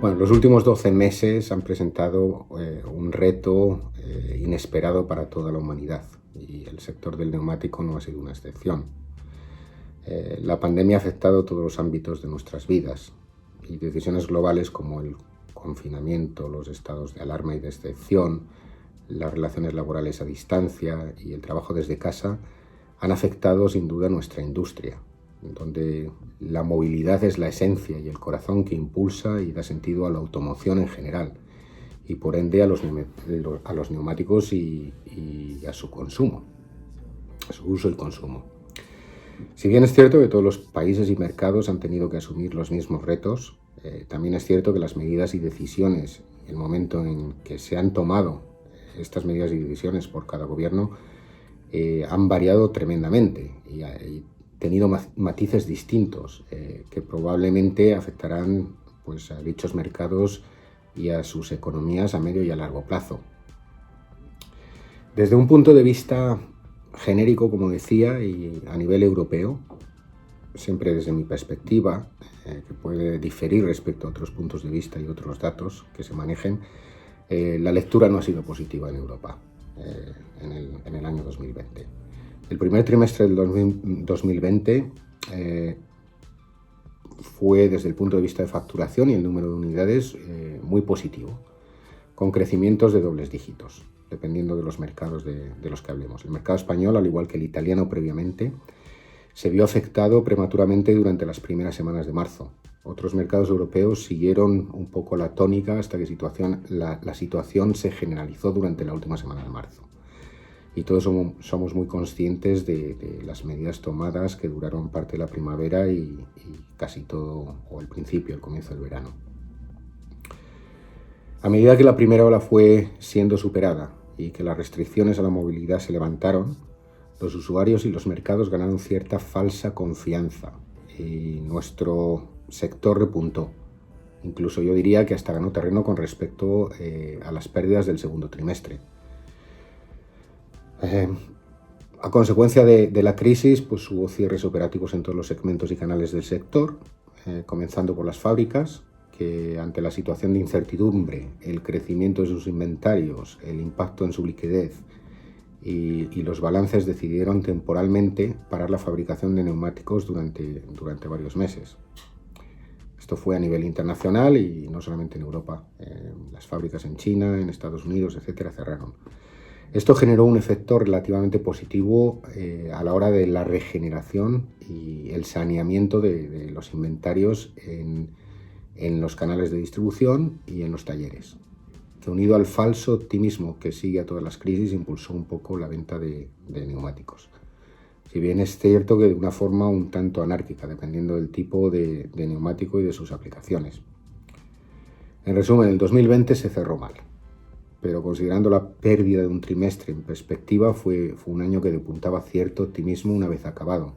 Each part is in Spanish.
Bueno, los últimos 12 meses han presentado un reto inesperado para toda la humanidad y el sector del neumático no ha sido una excepción. La pandemia ha afectado todos los ámbitos de nuestras vidas y decisiones globales como el confinamiento, los estados de alarma y de excepción, las relaciones laborales a distancia y el trabajo desde casa han afectado sin duda nuestra industria, donde la movilidad es la esencia y el corazón que impulsa y da sentido a la automoción en general y por ende a los neumáticos y a su consumo, a su uso y consumo. Si bien es cierto que todos los países y mercados han tenido que asumir los mismos retos, también es cierto que las medidas y decisiones, el momento en que se han tomado estas medidas y decisiones por cada gobierno, han variado tremendamente y tenido matices distintos que probablemente afectarán pues, a dichos mercados y a sus economías a medio y a largo plazo. Desde un punto de vista genérico, como decía, y a nivel europeo, siempre desde mi perspectiva, que puede diferir respecto a otros puntos de vista y otros datos que se manejen, la lectura no ha sido positiva en Europa en el año 2020. El primer trimestre del 2020 fue, desde el punto de vista de facturación y el número de unidades, muy positivo, con crecimientos de dobles dígitos, dependiendo de los mercados de los que hablemos. El mercado español, al igual que el italiano previamente, se vio afectado prematuramente durante las primeras semanas de marzo. Otros mercados europeos siguieron un poco la tónica hasta que la situación se generalizó durante la última semana de marzo. Y todos somos muy conscientes de las medidas tomadas que duraron parte de la primavera y casi todo, o el principio, el comienzo del verano. A medida que la primera ola fue siendo superada y que las restricciones a la movilidad se levantaron, los usuarios y los mercados ganaron cierta falsa confianza y nuestro sector repuntó. Incluso yo diría que hasta ganó terreno con respecto a las pérdidas del segundo trimestre. A consecuencia de la crisis, pues hubo cierres operativos en todos los segmentos y canales del sector, comenzando por las fábricas, que ante la situación de incertidumbre, el crecimiento de sus inventarios, el impacto en su liquidez y los balances decidieron temporalmente parar la fabricación de neumáticos durante varios meses. Esto fue a nivel internacional y no solamente en Europa. Las fábricas en China, en Estados Unidos, etcétera, cerraron. Esto generó un efecto relativamente positivo a la hora de la regeneración y el saneamiento de los inventarios en los canales de distribución y en los talleres, que unido al falso optimismo que sigue a todas las crisis impulsó un poco la venta de neumáticos. Si bien es cierto que de una forma un tanto anárquica, dependiendo del tipo de neumático y de sus aplicaciones. En resumen, el 2020 se cerró mal, pero considerando la pérdida de un trimestre en perspectiva, fue un año que depuntaba cierto optimismo una vez acabado.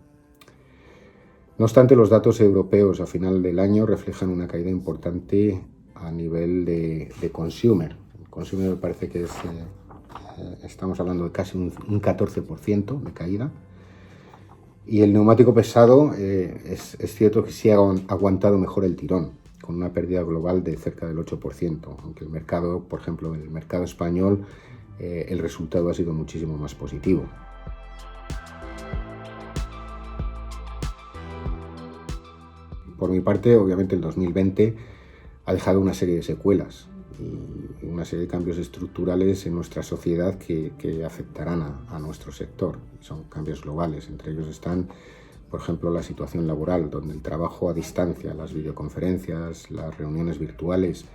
No obstante, los datos europeos a final del año reflejan una caída importante a nivel de consumer. El consumer me parece que estamos hablando de casi un 14% de caída. Y el neumático pesado es cierto que sí ha aguantado mejor el tirón, con una pérdida global de cerca del 8%, aunque el mercado, por ejemplo, en el mercado español, el resultado ha sido muchísimo más positivo. Por mi parte, obviamente el 2020 ha dejado una serie de secuelas y una serie de cambios estructurales en nuestra sociedad que afectarán a nuestro sector. Son cambios globales, entre ellos están, por ejemplo, la situación laboral, donde el trabajo a distancia, las videoconferencias, las reuniones virtuales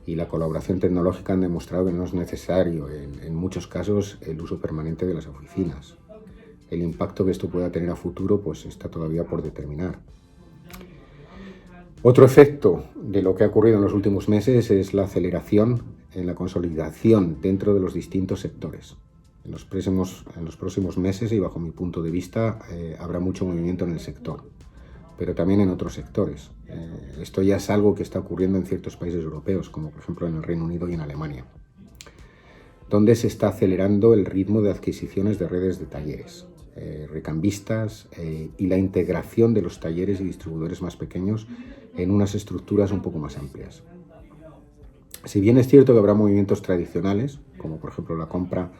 y la colaboración tecnológica han demostrado que no es necesario, en muchos casos, el uso permanente de las oficinas. El impacto que esto pueda tener a futuro pues, está todavía por determinar. Otro efecto de lo que ha ocurrido en los últimos meses es la aceleración en la consolidación dentro de los distintos sectores. En los próximos meses, y bajo mi punto de vista, habrá mucho movimiento en el sector, pero también en otros sectores. Esto ya es algo que está ocurriendo en ciertos países europeos, como por ejemplo en el Reino Unido y en Alemania, donde se está acelerando el ritmo de adquisiciones de redes de talleres, recambistas y la integración de los talleres y distribuidores más pequeños en unas estructuras un poco más amplias. Si bien es cierto que habrá movimientos tradicionales, como por ejemplo la compra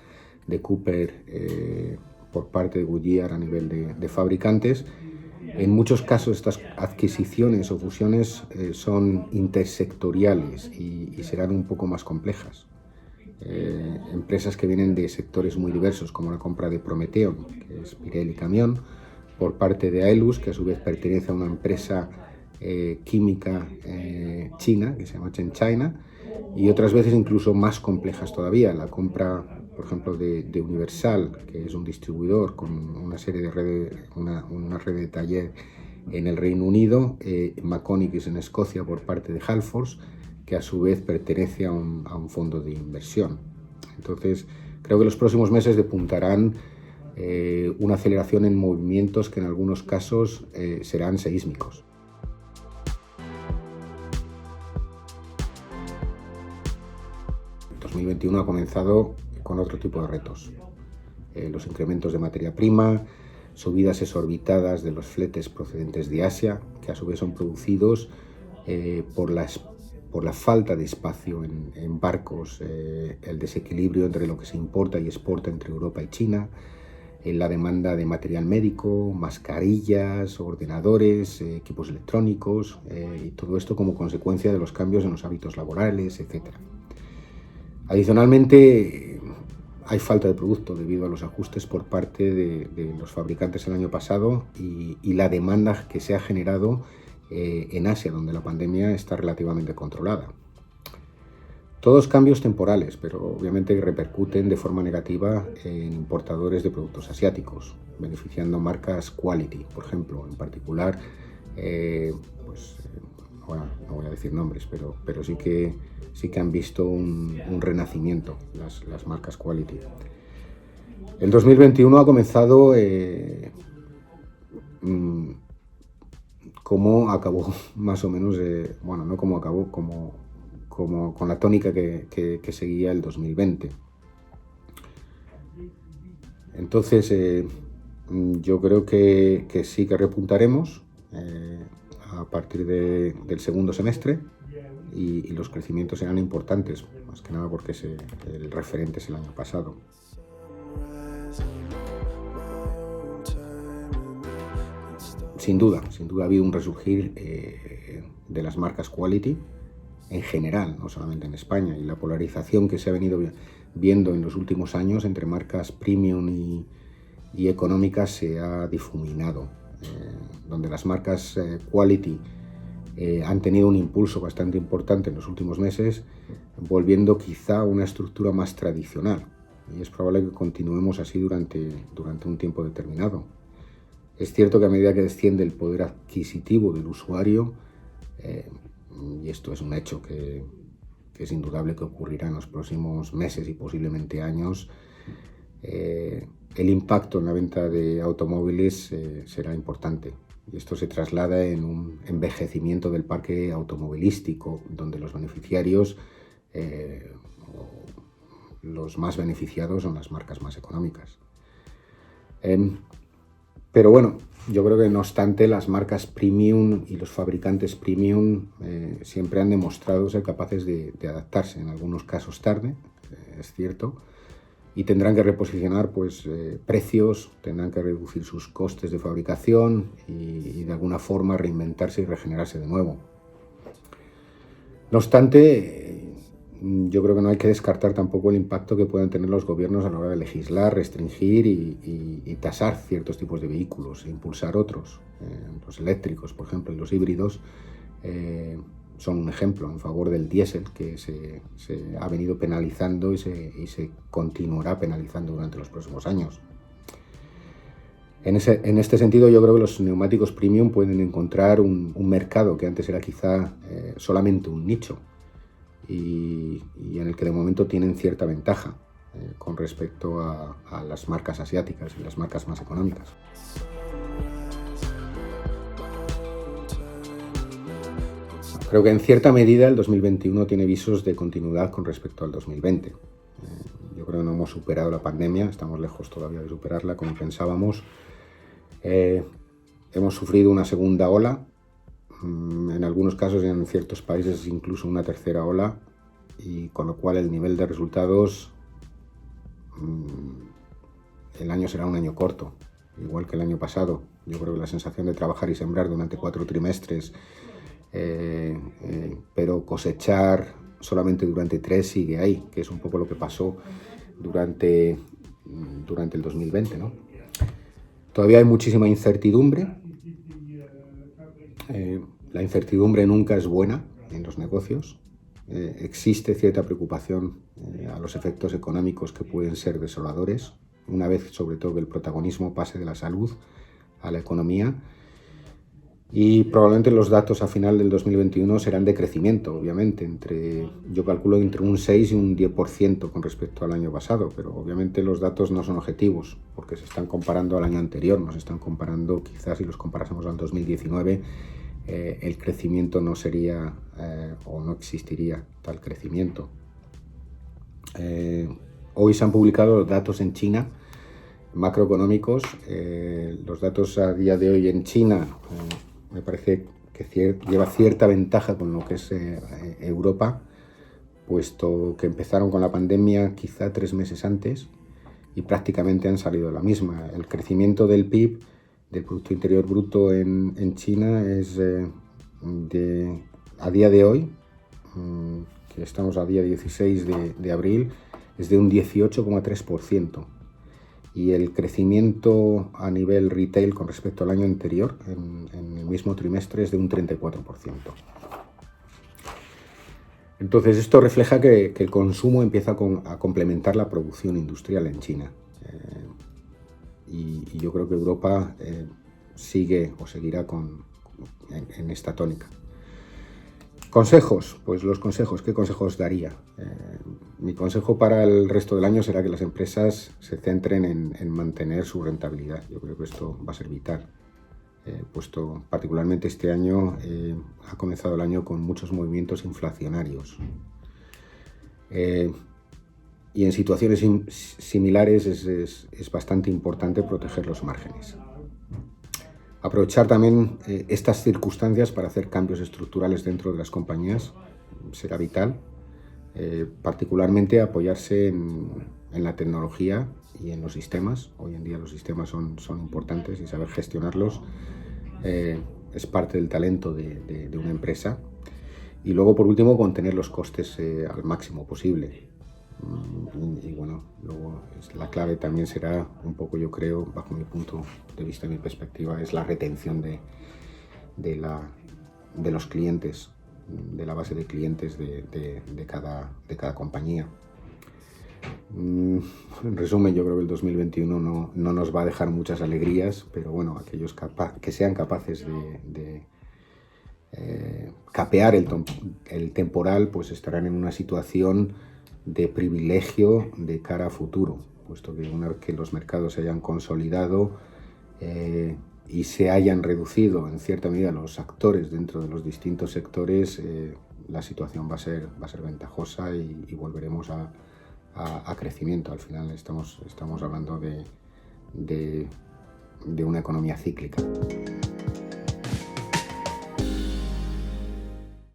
de Cooper por parte de Goodyear a nivel de fabricantes, en muchos casos estas adquisiciones o fusiones son intersectoriales y serán un poco más complejas. Empresas que vienen de sectores muy diversos, como la compra de Prometeon, que es Pirelli Camión, por parte de Aelus, que a su vez pertenece a una empresa química china, que se llama Chen China, y otras veces incluso más complejas todavía, la compra, por ejemplo, de Universal, que es un distribuidor con una serie de redes, una red de taller en el Reino Unido, Maconic en Escocia por parte de Halfords, que a su vez pertenece a un fondo de inversión. Entonces, creo que los próximos meses depuntarán una aceleración en movimientos que en algunos casos serán seísmicos. El 2021 ha comenzado con otro tipo de retos. Los incrementos de materia prima, subidas exorbitadas de los fletes procedentes de Asia, que a su vez son producidos por la falta de espacio en barcos, el desequilibrio entre lo que se importa y exporta entre Europa y China, la demanda de material médico, mascarillas, ordenadores, equipos electrónicos, y todo esto como consecuencia de los cambios en los hábitos laborales, etc. Adicionalmente, hay falta de producto debido a los ajustes por parte de los fabricantes el año pasado y la demanda que se ha generado en Asia, donde la pandemia está relativamente controlada. Todos cambios temporales, pero obviamente repercuten de forma negativa en importadores de productos asiáticos, beneficiando marcas quality, por ejemplo, en particular, bueno, no voy a decir nombres, pero sí que han visto un renacimiento las marcas quality. El 2021 ha comenzado como acabó más o menos, bueno, no como acabó, como con la tónica que seguía el 2020. Entonces, yo creo que sí que repuntaremos a partir del segundo semestre y los crecimientos serán importantes, más que nada porque el referente es el año pasado. Sin duda ha habido un resurgir de las marcas quality en general, no solamente en España, y la polarización que se ha venido viendo en los últimos años entre marcas premium y económicas se ha difuminado, donde las marcas quality han tenido un impulso bastante importante en los últimos meses, volviendo quizá a una estructura más tradicional, y es probable que continuemos así durante un tiempo determinado. Es cierto que a medida que desciende el poder adquisitivo del usuario, y esto es un hecho que es indudable que ocurrirá en los próximos meses y posiblemente años, el impacto en la venta de automóviles será importante. Y esto se traslada en un envejecimiento del parque automovilístico, donde los beneficiarios, los más beneficiados, son las marcas más económicas. Pero bueno, yo creo que no obstante las marcas premium y los fabricantes premium siempre han demostrado ser capaces de adaptarse, en algunos casos tarde, es cierto, y tendrán que reposicionar precios, tendrán que reducir sus costes de fabricación y de alguna forma reinventarse y regenerarse de nuevo. No obstante, yo creo que no hay que descartar tampoco el impacto que puedan tener los gobiernos a la hora de legislar, restringir y tasar ciertos tipos de vehículos e impulsar otros. Los eléctricos, por ejemplo, y los híbridos son un ejemplo en favor del diésel, que se ha venido penalizando y se continuará penalizando durante los próximos años. En este sentido, yo creo que los neumáticos premium pueden encontrar un mercado que antes era quizá solamente un nicho, y en el que de momento tienen cierta ventaja con respecto a las marcas asiáticas y las marcas más económicas. Creo que en cierta medida el 2021 tiene visos de continuidad con respecto al 2020. Yo creo que no hemos superado la pandemia, estamos lejos todavía de superarla como pensábamos. Hemos sufrido una segunda ola, en algunos casos y en ciertos países incluso una tercera ola, y con lo cual el nivel de resultados, el año será un año corto, igual que el año pasado. Yo creo que la sensación de trabajar y sembrar durante 4 trimestres, pero cosechar solamente durante 3 sigue ahí, que es un poco lo que pasó durante el 2020, ¿no? Todavía hay muchísima incertidumbre. La incertidumbre nunca es buena en los negocios. Existe cierta preocupación a los efectos económicos que pueden ser desoladores, una vez sobre todo que el protagonismo pase de la salud a la economía. Y probablemente los datos a final del 2021 serán de crecimiento, obviamente, yo calculo entre un 6 y un 10% con respecto al año pasado, pero obviamente los datos no son objetivos, porque se están comparando al año anterior, nos están comparando, quizás si los comparásemos al 2019, el crecimiento no sería o no existiría tal crecimiento. Hoy se han publicado los datos en China, macroeconómicos. Los datos a día de hoy en China me parece que lleva cierta ventaja con lo que es Europa, puesto que empezaron con la pandemia quizá 3 meses antes y prácticamente han salido de la misma. El crecimiento del PIB, del Producto Interior Bruto en China, es a día de hoy, que estamos a día 16 de abril, es de un 18,3%. Y el crecimiento a nivel retail con respecto al año anterior, en el mismo trimestre, es de un 34%. Entonces esto refleja que el consumo empieza a complementar la producción industrial en China. Y yo creo que Europa sigue o seguirá en esta tónica. Consejos, pues los consejos, ¿qué consejos daría? Mi consejo para el resto del año será que las empresas se centren en mantener su rentabilidad. Yo creo que esto va a ser vital, puesto particularmente este año ha comenzado el año con muchos movimientos inflacionarios. Y en situaciones similares es bastante importante proteger los márgenes. Aprovechar también estas circunstancias para hacer cambios estructurales dentro de las compañías será vital, particularmente apoyarse en la tecnología y en los sistemas. Hoy en día los sistemas son importantes y saber gestionarlos es parte del talento de una empresa. Y luego, por último, contener los costes al máximo posible. Y bueno, luego la clave también será un poco, yo creo, bajo mi punto de vista, mi perspectiva, es la retención de los clientes, de la base de clientes de cada compañía. En resumen, yo creo que el 2021 no nos va a dejar muchas alegrías, pero bueno, aquellos que sean capaces de capear el temporal, pues estarán en una situación de privilegio de cara a futuro, puesto que una vez que los mercados se hayan consolidado y se hayan reducido en cierta medida los actores dentro de los distintos sectores, la situación va a ser ventajosa y volveremos a crecimiento. Al final estamos hablando de una economía cíclica.